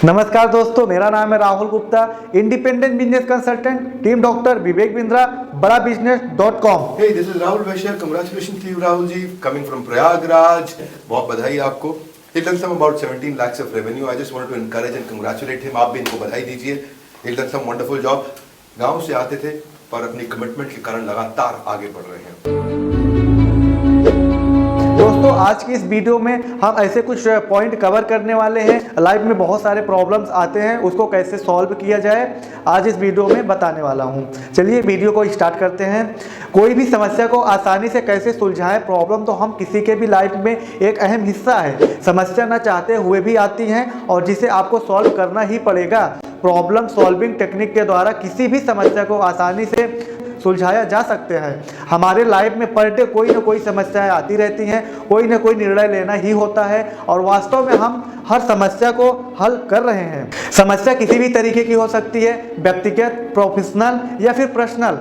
नमस्कार दोस्तों, मेरा नाम है Rahul Gupta, independent business consultant, team doctor Vivek Bindra, बड़ा business.com। Hey, this is Rahul Vaishya. Congratulations to you, Rahul ji, coming from Prayagraj. बहुत बधाई आपको। He'll done some about 17 lakhs of revenue. I just wanted to encourage and congratulate him. आप भी इनको बधाई दीजिए। He'll done some wonderful job. गांव से आते थे पर अपनी कमिटमेंट के कारण लगातार आगे बढ़ रहे हैं। दोस्तों, आज की इस वीडियो में हम ऐसे कुछ पॉइंट कवर करने वाले हैं। लाइफ में बहुत सारे प्रॉब्लम्स आते हैं, उसको कैसे सॉल्व किया जाए आज इस वीडियो में बताने वाला हूं। चलिए वीडियो को स्टार्ट करते हैं। कोई भी समस्या को आसानी से कैसे सुलझाएं, प्रॉब्लम तो हम किसी के भी लाइफ में एक अहम हिस्सा है। समस्या ना चाहते हुए भी आती हैं और जिसे आपको सॉल्व करना ही पड़ेगा। प्रॉब्लम सॉल्विंग टेक्निक के द्वारा किसी भी समस्या को आसानी से सुलझाया जा सकते हैं। हमारे लाइफ में पर डे कोई ना कोई समस्याएं आती रहती हैं, कोई ना कोई निर्णय लेना ही होता है और वास्तव में हम हर समस्या को हल कर रहे हैं। समस्या किसी भी तरीके की हो सकती है, व्यक्तिगत, प्रोफेशनल या फिर पर्सनल।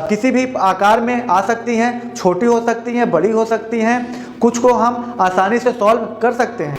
किसी भी आकार में आ सकती हैं, छोटी हो सकती हैं, बड़ी हो सकती हैं। कुछ को हम आसानी से सॉल्व कर सकते हैं।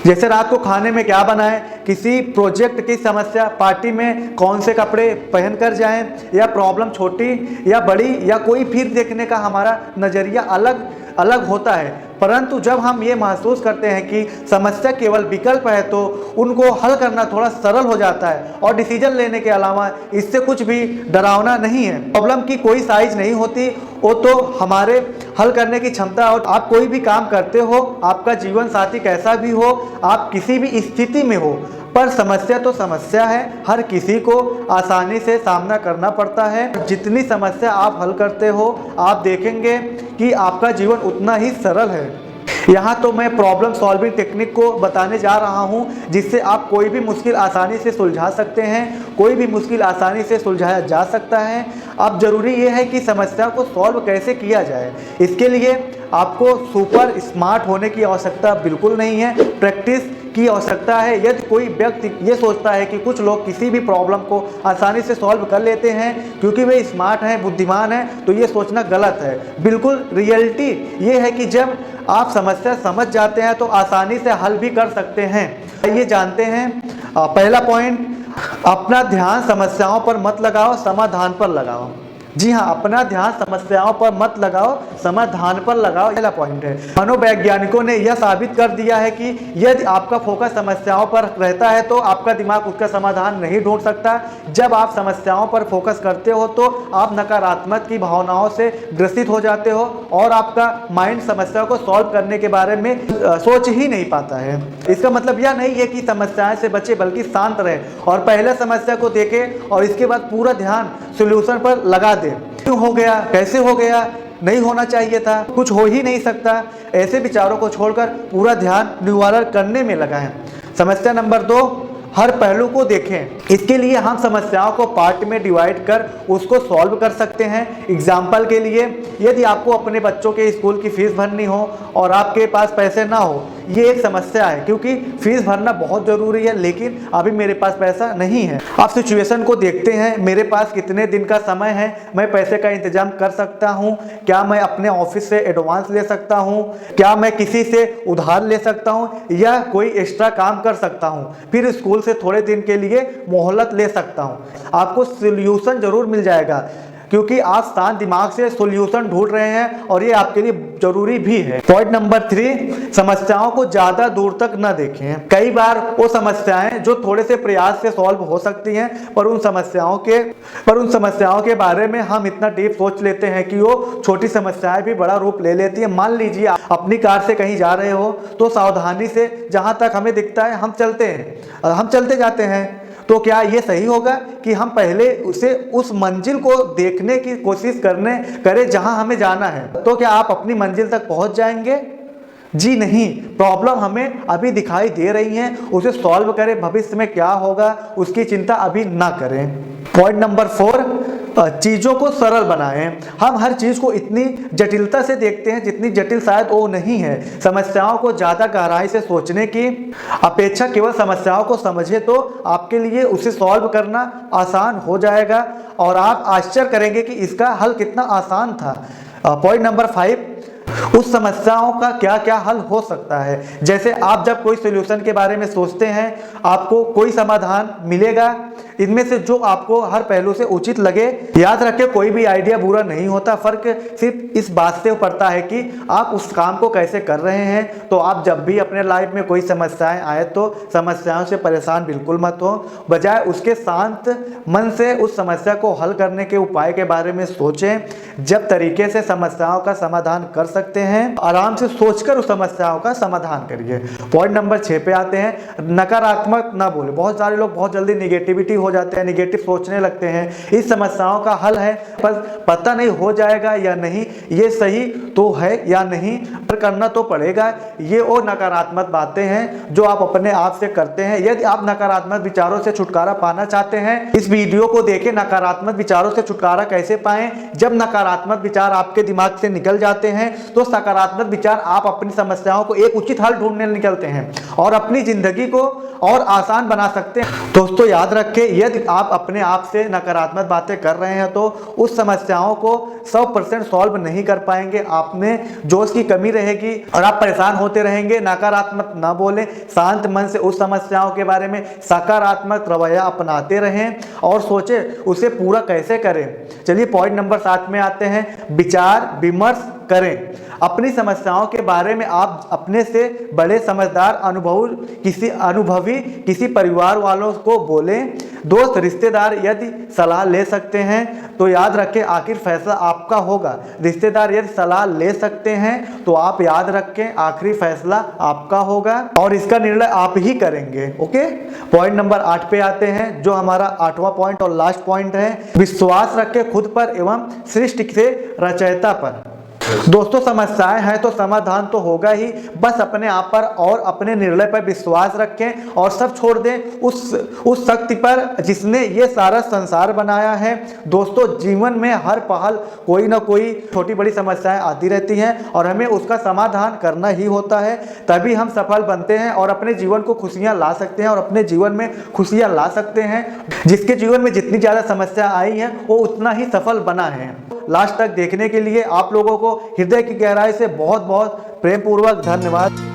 जैसे रात को खाने में क्या बनाएं, किसी प्रोजेक्ट की समस्या, पार्टी में कौन से कपड़े पहन कर जाएं, या प्रॉब्लम छोटी या बड़ी या कोई फिर देखने का हमारा नज़रिया अलग अलग होता है। परंतु जब हम ये महसूस करते हैं कि समस्या केवल विकल्प है तो उनको हल करना थोड़ा सरल हो जाता है और डिसीजन लेने के अलावा इससे कुछ भी डरावना नहीं है। प्रॉब्लम की कोई साइज नहीं होती, वो तो हमारे हल करने की क्षमता। और आप कोई भी काम करते हो, आपका जीवन साथी कैसा भी हो, आप किसी भी स्थिति में हो, पर समस्या तो समस्या है। हर किसी को आसानी से सामना करना पड़ता है। जितनी समस्या आप हल करते हो, आप देखेंगे कि आपका जीवन उतना ही सरल है। यहाँ तो मैं प्रॉब्लम सॉल्विंग टेक्निक को बताने जा रहा हूँ, जिससे आप कोई भी मुश्किल आसानी से सुलझा सकते हैं। कोई भी मुश्किल आसानी से सुलझाया जा सकता है। अब ज़रूरी ये है कि समस्या को सॉल्व कैसे किया जाए। इसके लिए आपको सुपर स्मार्ट होने की आवश्यकता बिल्कुल नहीं है, प्रैक्टिस की आवश्यकता है। यदि कोई व्यक्ति ये सोचता है कि कुछ लोग किसी भी प्रॉब्लम को आसानी से सॉल्व कर लेते हैं क्योंकि वे स्मार्ट हैं, बुद्धिमान हैं, तो ये सोचना गलत है। बिल्कुल रियलिटी ये है कि जब आप समस्या समझ जाते हैं तो आसानी से हल भी कर सकते हैं। ये जानते हैं पहला पॉइंट, अपना ध्यान समस्याओं पर मत लगाओ, समाधान पर लगाओ। जी हाँ, अपना ध्यान समस्याओं पर मत लगाओ, समाधान पर लगाओ। पहला पॉइंट है। मनोवैज्ञानिकों ने यह साबित कर दिया है कि यदि आपका फोकस समस्याओं पर रहता है तो आपका दिमाग उसका समाधान नहीं ढूंढ सकता। जब आप समस्याओं पर फोकस करते हो तो आप नकारात्मक की भावनाओं से ग्रसित हो जाते हो और आपका माइंड समस्या को सॉल्व करने के बारे में सोच ही नहीं पाता है। इसका मतलब यह नहीं है कि समस्याएं से बचे, बल्कि शांत रहे और पहले समस्या को देखें और इसके बाद पूरा ध्यान सोल्यूशन पर लगा दें। क्यों हो गया, कैसे हो गया, नहीं होना चाहिए था, कुछ हो ही नहीं सकता, ऐसे विचारों को छोड़कर पूरा ध्यान निवारण करने में लगाएं। समस्या नंबर 2, हर पहलू को देखें। इसके लिए हम समस्याओं को पार्ट में डिवाइड कर उसको सॉल्व कर सकते हैं। एग्जाम्पल के लिए, यदि आपको अपने बच्चों के स्कूल की फीस भरनी हो और आपके पास पैसे ना हो, ये एक समस्या है क्योंकि फीस भरना बहुत ज़रूरी है, लेकिन अभी मेरे पास पैसा नहीं है। आप सिचुएशन को देखते हैं, मेरे पास कितने दिन का समय है, मैं पैसे का इंतजाम कर सकता हूँ, क्या मैं अपने ऑफिस से एडवांस ले सकता हूँ, क्या मैं किसी से उधार ले सकता हूँ या कोई एक्स्ट्रा काम कर सकता हूँ, फिर स्कूल से थोड़े दिन के लिए मोहलत ले सकता हूँ। आपको सॉल्यूशन जरूर मिल जाएगा क्योंकि आप शांत दिमाग से सॉल्यूशन ढूंढ रहे हैं और ये आपके लिए जरूरी भी है। पॉइंट नंबर 3, समस्याओं को ज्यादा दूर तक न देखें। कई बार वो समस्याएं जो थोड़े से प्रयास से सॉल्व हो सकती हैं, पर उन समस्याओं के बारे में हम इतना डीप सोच लेते हैं कि वो छोटी समस्याएं भी बड़ा रूप ले लेती हैं। मान लीजिए आप अपनी कार से कहीं जा रहे हो तो सावधानी से जहां तक हमें दिखता है हम चलते जाते हैं। तो क्या ये सही होगा कि हम पहले उस मंजिल को देखने की कोशिश करें जहां हमें जाना है? तो क्या आप अपनी मंजिल तक पहुंच जाएंगे? जी नहीं। प्रॉब्लम हमें अभी दिखाई दे रही है, उसे सॉल्व करें। भविष्य में क्या होगा उसकी चिंता अभी ना करें। पॉइंट नंबर 4, चीज़ों को सरल बनाएं। हम हर चीज़ को इतनी जटिलता से देखते हैं जितनी जटिल शायद वो नहीं है। समस्याओं को ज़्यादा गहराई से सोचने की अपेक्षा केवल समस्याओं को समझे तो आपके लिए उसे सॉल्व करना आसान हो जाएगा और आप आश्चर्य करेंगे कि इसका हल कितना आसान था। पॉइंट नंबर 5, उस समस्याओं का क्या क्या हल हो सकता है। जैसे आप जब कोई सॉल्यूशन के बारे में सोचते हैं, आपको कोई समाधान मिलेगा, इनमें से जो आपको हर पहलू से उचित लगे। याद रखें, कोई भी आइडिया बुरा नहीं होता, फर्क सिर्फ इस बात से पड़ता है कि आप उस काम को कैसे कर रहे हैं। तो आप जब भी अपने लाइफ में कोई समस्याएं आए तो समस्याओं से परेशान बिल्कुल मत हो, बजाय उसके शांत मन से उस समस्या को हल करने के उपाय के बारे में सोचें। जब तरीके से समस्याओं का समाधान कर सकते हैं, आराम से सोचकर उस समस्याओं का समाधान करिए। पॉइंट नंबर 6 पे आते हैं, नकारात्मक ना बोले। बहुत सारे लोग बहुत जल्दी निगेटिविटी हो जाते हैं, निगेटिव सोचने लगते हैं। इस समस्याओं का हल है, पर पता नहीं हो जाएगा या नहीं, ये सही तो है या नहीं, पर करना तो पड़ेगा। ये और नकारात्मक बातें हैं जो आप अपने आप से करते हैं। यदि आप नकारात्मक विचारों से छुटकारा पाना चाहते हैं, इस वीडियो को देखें नकारात्मक विचारों से छुटकारा कैसे पाएं। जब नकारात्मक विचार आपके दिमाग से निकल जाते हैं तो सकारात्मक विचार आप अपनी समस्याओं को एक उचित हल ढूंढने निकलते हैं और अपनी जिंदगी को और आसान बना सकते हैं। दोस्तों याद रखें, यदि आप अपने आप से नकारात्मक बातें कर रहे हैं तो उस समस्याओं को 100% सॉल्व नहीं कर पाएंगे। आप में जोश की कमी रहेगी और आप परेशान होते रहेंगे। नकारात्मक ना बोलें, शांत मन से उस समस्याओं के बारे में सकारात्मक रवैया अपनाते रहें और सोचें उसे पूरा कैसे करें। चलिए पॉइंट नंबर 7 में आते हैं, विचार विमर्श करें। अपनी समस्याओं के बारे में आप अपने से बड़े समझदार अनुभवी किसी परिवार वालों को बोलें। दोस्त रिश्तेदार यदि सलाह ले सकते हैं तो याद रखें आखिर फैसला आपका होगा। रिश्तेदार यदि सलाह ले सकते हैं तो आप याद रखें आखिरी फैसला आपका होगा और इसका निर्णय आप ही करेंगे। ओके, पॉइंट नंबर 8 पे आते हैं, जो हमारा 8वां पॉइंट और लास्ट पॉइंट है, विश्वास रखें खुद पर एवं सृष्टि से रचयिता पर। दोस्तों समस्याएं हैं तो समाधान तो होगा ही, बस अपने आप पर और अपने निर्णय पर विश्वास रखें और सब छोड़ दें उस शक्ति पर जिसने ये सारा संसार बनाया है। दोस्तों जीवन में हर पहल कोई ना कोई छोटी बड़ी समस्याएं आती रहती हैं और हमें उसका समाधान करना ही होता है, तभी हम सफल बनते हैं और अपने जीवन को खुशियां ला सकते हैं और अपने जीवन में खुशियां ला सकते हैं। जिसके जीवन में जितनी ज़्यादा समस्या आई हैं वो उतना ही सफल बना है। लास्ट तक देखने के लिए आप लोगों को हृदय की गहराई से बहुत बहुत प्रेम पूर्वक धन्यवाद।